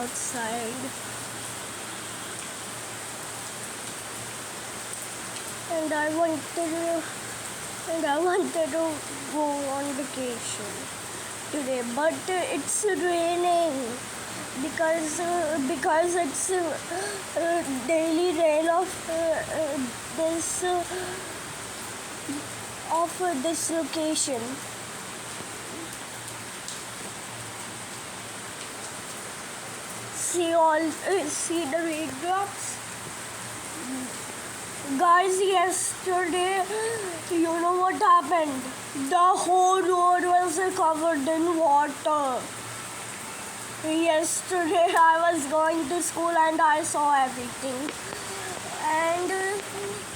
outside. And I wanted to go on vacation today, but it's raining because it's daily rain of this location. See the raindrops. Guys, yesterday, you know what happened? The whole road was covered in water. Yesterday, I was going to school and I saw everything. And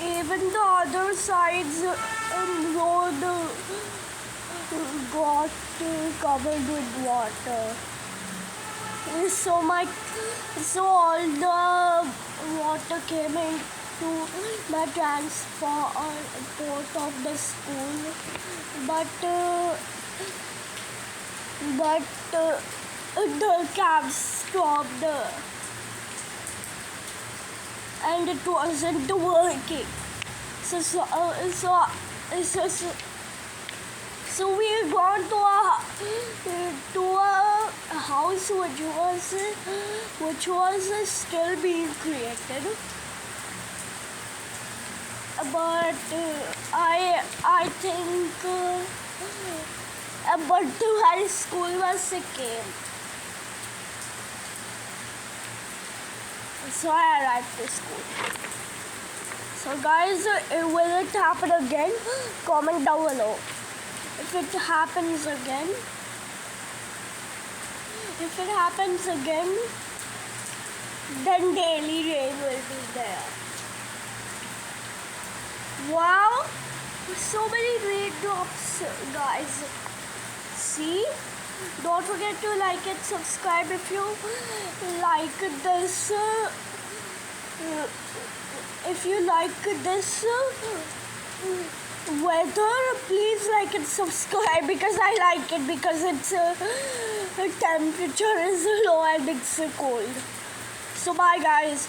even the other sides road got covered with water. So all the water came into my transport of the school, but the cab stopped and it wasn't working. So we gone to a house which was still being created, but I think but high school was came. So I arrived to school. So guys, will it happen again? Comment down below. If it happens again, then daily rain will be there. Wow, so many raindrops, guys. See? Don't forget to like and subscribe if you like this. If you like this weather, please like and subscribe because I like it, because it's the temperature is low and it's cold. So bye guys.